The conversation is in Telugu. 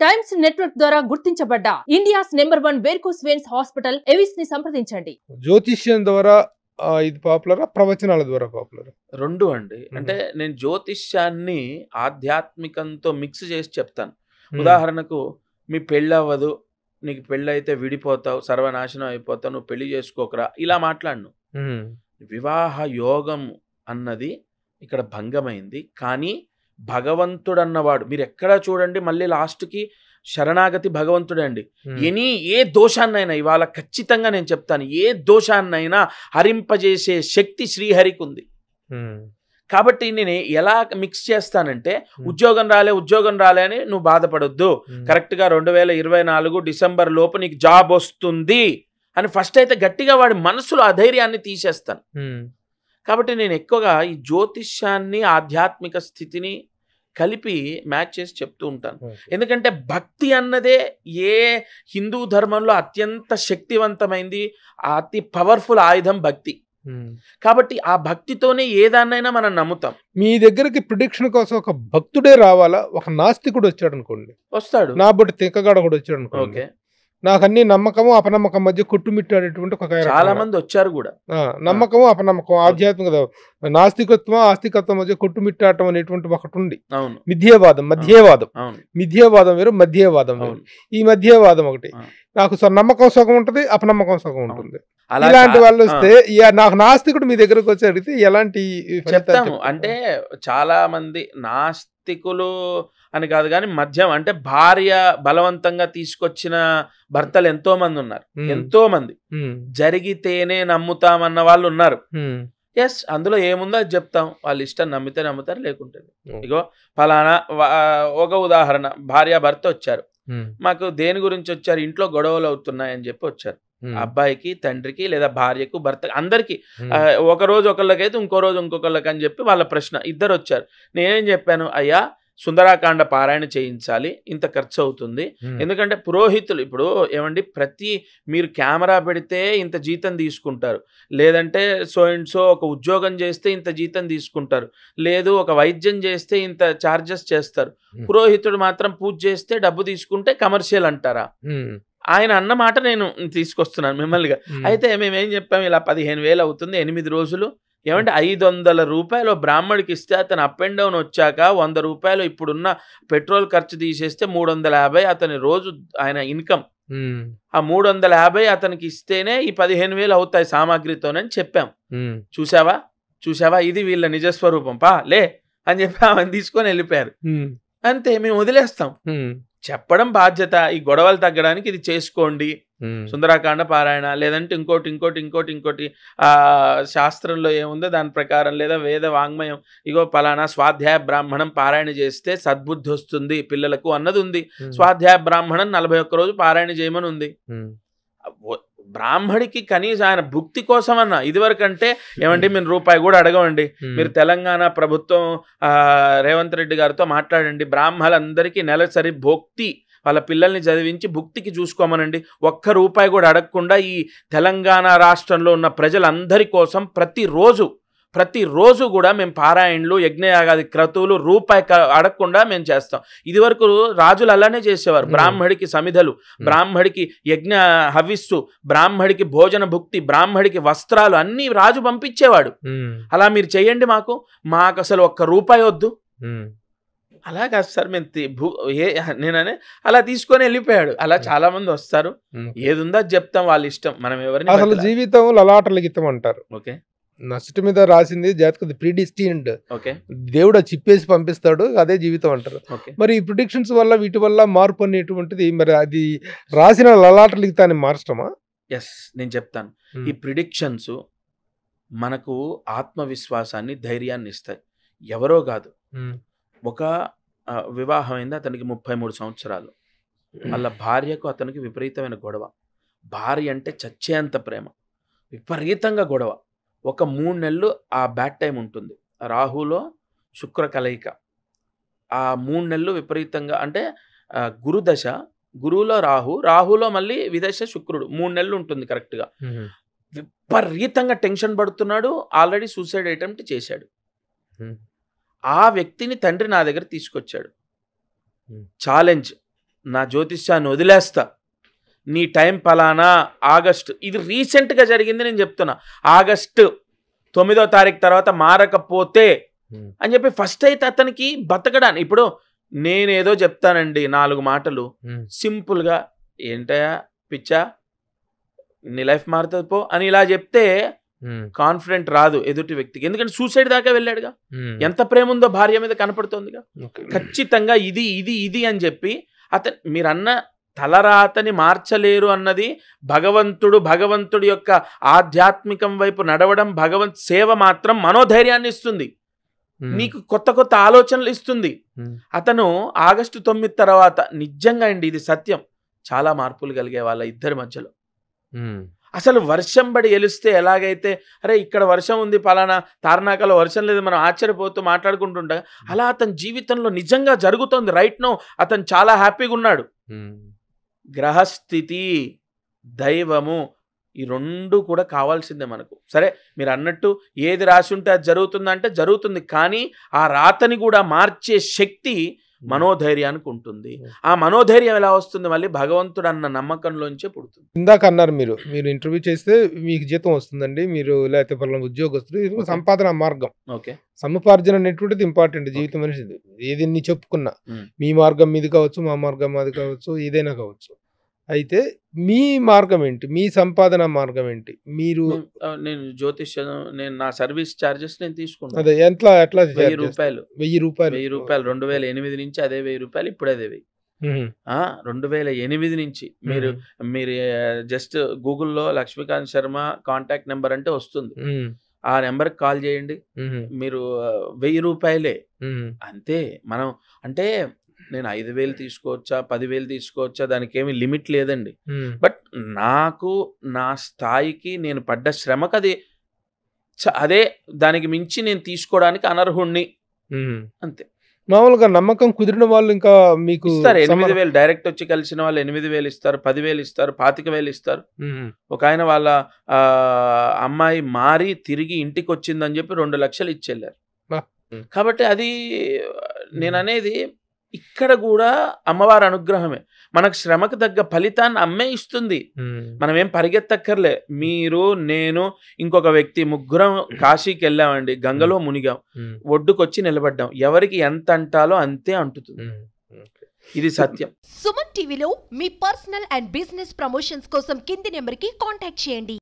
టైమ్స్ నెట్వర్క్ ద్వారా గుర్తించబడ్డ India's number 1 varicose veins hospital Avis ని సంప్రదించండి. జ్యోతిష్యం ద్వారా ఇది పాపులరా, ప్రవచనాల ద్వారా పాపులర్? రెండు అండి. అంటే నేను జ్యోతిష్యాన్ని ఆధ్యాత్మికంతో మిక్స్ చేసి చెప్తాను. ఉదాహరణకు మీ పెళ్ళి అవ్వదు, నీకు పెళ్ళి అయితే విడిపోతావు, సర్వనాశనం అయిపోతావు, నువ్వు పెళ్లి చేసుకోకరా, ఇలా మాట్లాడను. వివాహ యోగం అన్నది ఇక్కడ భంగమైంది. కానీ భగవంతుడు అన్నవాడు మీరు ఎక్కడా చూడండి, మళ్ళీ లాస్ట్కి శరణాగతి భగవంతుడే అండి. ఏ దోషాన్నైనా ఇవాళ ఖచ్చితంగా నేను చెప్తాను, ఏ దోషాన్నైనా హరింపజేసే శక్తి శ్రీహరికి ఉంది. కాబట్టి నేను ఎలా మిక్స్ చేస్తానంటే, ఉద్యోగం రాలే అని నువ్వు బాధపడొద్దు, కరెక్ట్గా 2024 డిసెంబర్ లోపు నీకు జాబ్ వస్తుంది అని ఫస్ట్ అయితే గట్టిగా వాడి మనసులో అధైర్యాన్ని తీసేస్తాను. కాబట్టి నేను ఎక్కువగా ఈ జ్యోతిష్యాన్ని ఆధ్యాత్మిక స్థితిని కలిపి మ్యాచ్ చేసి చెప్తూ ఉంటాను. ఎందుకంటే భక్తి అన్నదే ఏ హిందూ ధర్మంలో అత్యంత శక్తివంతమైంది, అతి పవర్ఫుల్ ఆయుధం భక్తి. కాబట్టి ఆ భక్తితోనే ఏదాన్నైనా మనం నమ్ముతాం. మీ దగ్గరికి ప్రిడిక్షన్ కోసం ఒక భక్తుడే రావాలా? ఒక నాస్తికుడు వచ్చాడు అనుకోండి, వస్తాడు. నా బట్టి తిక్కగాడ కూడా వచ్చాడు అనుకోండి, నాకు అన్ని నమ్మకము అపనమ్మకం మధ్య కొట్టుమిట్టాడేటువంటి ఒక చాలా మంది వచ్చారు కూడా. నమ్మకము అపనమ్మకం, ఆధ్యాత్మిక నాస్తికత్వం ఆస్తికత్వం మధ్య కొట్టుమిట్టాటం అనేటువంటి ఒకటి ఉంది. మధ్యవాదం వేరు, మధ్యవాదం వేరు. ఈ మధ్యవాదం ఒకటి, నాకు నమ్మకం సగం ఉంటుంది, అపనమ్మకం సగం ఉంటుంది. ఇలాంటి వాళ్ళు వస్తే నాకు నాస్తికుడు మీ దగ్గరకు వచ్చి అడిగితే ఎలాంటి చెప్తాము అంటే, చాలా మంది నాస్తికులు అని కాదు కానీ మధ్యం అంటే భార్య బలవంతంగా తీసుకొచ్చిన భర్తలు ఎంతో మంది ఉన్నారు. ఎంతో మంది జరిగితేనే నమ్ముతామన్న వాళ్ళు ఉన్నారు. ఎస్, అందులో ఏముందో అది చెప్తాం, వాళ్ళ ఇష్టం, నమ్మితే నమ్ముతారు, లేకుంటే. ఇగో ఫలానా ఒక ఉదాహరణ, భార్య భర్త వచ్చారు, మాకు దేని గురించి వచ్చారు, ఇంట్లో గొడవలు అవుతున్నాయని చెప్పి వచ్చారు. అబ్బాయికి, తండ్రికి, లేదా భార్యకు, భర్త, అందరికి. ఒక రోజు ఒకళ్ళకైతే ఇంకో రోజు ఇంకొకళ్ళకి అని చెప్పి వాళ్ళ ప్రశ్న. ఇద్దరు వచ్చారు. నేనేం చెప్పాను, అయ్యా సుందరాకాండ పారాయణ చేయించాలి, ఇంత ఖర్చు అవుతుంది. ఎందుకంటే పురోహితులు ఇప్పుడు ఏమండి, మీరు కెమెరా పెడితే ఇంత జీతం తీసుకుంటారు, లేదంటే సో అండ్ సో ఒక ఉద్యోగం చేస్తే ఇంత జీతం తీసుకుంటారు, లేదు ఒక వైద్యం చేస్తే ఇంత ఛార్జెస్ చేస్తారు. పురోహితుడు మాత్రం పూజ చేస్తే డబ్బు తీసుకుంటే కమర్షియల్ అంటారా? ఆయన అన్న మాట నేను తీసుకొస్తున్నాను మిమ్మల్నిగా. అయితే మేమేం చెప్పాము, ఇలా 15,000 అవుతుంది 8 రోజులు. ఏమంటే 500 రూపాయలు బ్రాహ్మడికి ఇస్తే అతను అప్ అండ్ డౌన్ వచ్చాక 100 రూపాయలు ఇప్పుడున్న పెట్రోల్ ఖర్చు తీసేస్తే 350 అతని రోజు ఆయన ఇన్కమ్. ఆ 350 అతనికి ఇస్తేనే ఈ 15,000 అవుతాయి సామాగ్రితోనని చెప్పాం. చూసావా ఇది వీళ్ళ నిజస్వరూపం, లే అని చెప్పి ఆమెను తీసుకొని వెళ్ళిపోయారు. అంతే, మేము వదిలేస్తాం. చెప్పడం బాధ్యత, ఈ గొడవలు తగ్గడానికి ఇది చేసుకోండి, సుందరాకాండ పారాయణ, లేదంటే ఇంకోటి శాస్త్రంలో ఏముందో దాని ప్రకారం, లేదా వేద వాంగ్మయం, ఇగో పలానా స్వాధ్యాయ బ్రాహ్మణం పారాయణ చేస్తే సద్బుద్ధి వస్తుంది పిల్లలకు అన్నది ఉంది. స్వాధ్యాయ బ్రాహ్మణం 41 రోజు పారాయణ చేయమని ఉంది. బ్రాహ్మడికి కనీసం ఆయన భుక్తి కోసం అన్న, ఇదివరకంటే ఏమండి మేము రూపాయి కూడా అడగమండి, మీరు తెలంగాణ ప్రభుత్వం రేవంత్ రెడ్డి గారితో మాట్లాడండి, బ్రాహ్మణులందరికీ నెలసరి భుక్తి, వాళ్ళ పిల్లల్ని చదివించి భుక్తికి చూసుకోమనండి, ఒక్క రూపాయి కూడా అడగకుండా ఈ తెలంగాణ రాష్ట్రంలో ఉన్న ప్రజలందరి కోసం ప్రతిరోజు కూడా మేము పారాయణలు, యజ్ఞయాగాది క్రతువులు రూపాయి అడగకుండా మేము చేస్తాం. ఇదివరకు రాజులు అలానే చేసేవారు. బ్రాహ్మడికి సమిధలు, బ్రాహ్మడికి యజ్ఞ హవిస్సు, బ్రాహ్మడికి భోజన భుక్తి, బ్రాహ్మడికి వస్త్రాలు అన్నీ రాజు పంపించేవాడు. అలా మీరు చెయ్యండి, మాకు అసలు ఒక్క రూపాయి వద్దు. అలా కాదు సార్, నేననే అలా తీసుకొని వెళ్ళిపోయాడు. అలా చాలా మంది వస్తారు, ఏదుందో చెప్తాం, వాళ్ళ ఇష్టం, మనం ఎవరిని. అసలు జీవితం లలాటల గీతం అంటారు. ఓకే, నష్ట మీద రాసింది జాతకం ప్రీడిస్టిన్డ్, దేవుడు చిప్పేసి పంపిస్తాడు, అదే జీవితం అంటారు. మరి ఈ ప్రిడిక్షన్స్ వల్ల వీటి వల్ల మార్పు అనేటువంటిది, మరి అది రాసిన లలాట లిఖితాన్ని మార్చడమా? ఎస్, నేను చెప్తాను. ఈ ప్రిడిక్షన్స్ మనకు ఆత్మవిశ్వాసాన్ని, ధైర్యాన్ని ఇస్తాయి. ఎవరో కాదు, ఒక వివాహం అయింది, అతనికి 33 సంవత్సరాలు, వాళ్ళ భార్యకు అతనికి విపరీతమైన గొడవ. భార్య అంటే చచ్చేంత ప్రేమ, విపరీతంగా గొడవ. ఒక 3 నెలలు ఆ బ్యాడ్ టైం ఉంటుంది, రాహులో శుక్ర కలయిక. ఆ 3 నెలలు విపరీతంగా, అంటే గురుదశ, గురువులో రాహులో మళ్ళీ విదశ శుక్రుడు, 3 నెలలు ఉంటుంది కరెక్ట్గా. విపరీతంగా టెన్షన్ పడుతున్నాడు, ఆల్రెడీ సూసైడ్ అటెంప్ట్ చేశాడు. ఆ వ్యక్తిని తండ్రి నా దగ్గర తీసుకొచ్చాడు. ఛాలెంజ్, నా జ్యోతిష్యాన్ని వదిలేస్తా, నీ టైం పలానా ఆగస్టు, ఇది రీసెంట్గా జరిగింది నేను చెప్తున్నా, ఆగస్టు 9వ తారీఖు తర్వాత మారకపోతే అని చెప్పి ఫస్ట్ అయితే అతనికి బతకడానికి, ఇప్పుడు నేనేదో చెప్తానండి 4 మాటలు సింపుల్గా, ఏంటయా పిచ్చా నీ లైఫ్ మారుతుంది పో అని ఇలా చెప్తే కాన్ఫిడెంట్ రాదు ఎదుటి వ్యక్తికి, ఎందుకంటే సూసైడ్ దాకా వెళ్ళాడుగా, ఎంత ప్రేమ ఉందో భార్య మీద కనపడుతోందిగా. ఖచ్చితంగా ఇది ఇది ఇది అని చెప్పి మీరన్న తలరాతని మార్చలేరు అన్నది భగవంతుడి యొక్క ఆధ్యాత్మికం వైపు నడవడం, భగవంత్ సేవ మాత్రం మనోధైర్యాన్ని ఇస్తుంది, నీకు కొత్త కొత్త ఆలోచనలు ఇస్తుంది. అతను ఆగస్టు 9 తర్వాత నిజంగా అండి ఇది సత్యం, చాలా మార్పులు కలిగే వాళ్ళ ఇద్దరి మధ్యలో. అసలు వర్షం పడి ఎలిస్తే ఎలాగైతే అరే ఇక్కడ వర్షం ఉంది పలానా తార్నాకలో వర్షం లేదు మనం ఆశ్చర్యపోతూ మాట్లాడుకుంటుంటా, అలా అతని జీవితంలో నిజంగా జరుగుతోంది. రైట్ నో అతను చాలా హ్యాపీగా ఉన్నాడు. గ్రహస్థితి, దైవము, ఈ 2 కూడా కావాల్సిందే మనకు. సరే మీరు అన్నట్టు ఏది రాసి ఉంటే అది జరుగుతుందంటే జరుగుతుంది, కానీ ఆ రాతని కూడా మార్చే శక్తి మనోధైర్యానికి ఉంటుంది. ఆ మనోధైర్యం ఎలా వస్తుంది? మళ్ళీ భగవంతుడు అన్న నమ్మకంలోంచే పుడుతుంది. ఇందాక అన్నారు మీరు ఇంటర్వ్యూ చేస్తే మీకు జీతం వస్తుందండి, మీరు లేకపోతే పలానా ఉద్యోగస్తులు, ఇది సంపాదన మార్గం. ఓకే, సముపార్జన అనేటువంటిది ఇంపార్టెంట్ జీవితం అనేది. ఏది చెప్పుకున్నా మీ మార్గం మీది కావచ్చు, మా మార్గం మాది కావచ్చు, ఏదైనా కావచ్చు. అయితే మీ మార్గం ఏంటి? మీ సంపాదన మార్గం ఏంటి? మీరు నేను జ్యోతిష్యం, నేను నా సర్వీస్ చార్జెస్ నేను తీసుకున్నాను. అదే ఎట్లా 1000 రూపాయలు 2008 నుంచి అదే 1000 రూపాయలు, ఇప్పుడు అదే 1000. 2008 నుంచి మీరు జస్ట్ గూగుల్లో లక్ష్మీకాంత్ శర్మ కాంటాక్ట్ నెంబర్ అంటే వస్తుంది, ఆ నెంబర్కి కాల్ చేయండి, మీరు 1000 రూపాయలే అంతే. మనం అంటే నేను 5000 తీసుకోవచ్చా 10,000 తీసుకోవచ్చా, దానికి ఏమి లిమిట్ లేదండి. బట్ నాకు నా స్థాయికి నేను పడ్డ శ్రమకు అదే దానికి మించి నేను తీసుకోవడానికి అనర్హుణ్ణి అంతే. మామూలుగా నమ్మకం కుదిరిన వాళ్ళు ఇంకా మీకు ఇస్తారు 8,000, డైరెక్ట్ వచ్చి కలిసిన వాళ్ళు 8,000 ఇస్తారు, 10,000 ఇస్తారు, 25,000 ఇస్తారు. ఒక ఆయన వాళ్ళ అమ్మాయి మారి తిరిగి ఇంటికి వచ్చిందని చెప్పి 2 లక్షలు ఇచ్చెళ్ళారు. కాబట్టి అది నేను అనేది, ఇక్కడ కూడా అమ్మవారి అనుగ్రహమే, మనకు శ్రమకు తగ్గ ఫలితాన్ని అమ్మే ఇస్తుంది. మనం ఏం పరిగెత్తక్కర్లే. మీరు, నేను, ఇంకొక వ్యక్తి, ముగ్గురం కాశీకి వెళ్ళామండి, గంగలో మునిగాం, ఒడ్డుకొచ్చి నిలబడ్డాం, ఎవరికి ఎంత అంటాలో అంతే అంటుతుంది. ఇది సత్యం. సుమన్ టీవీలో మీ పర్సనల్ అండ్ బిజినెస్ ప్రమోషన్స్ కోసం కింది నెంబర్కి కాంటాక్ట్ చేయండి.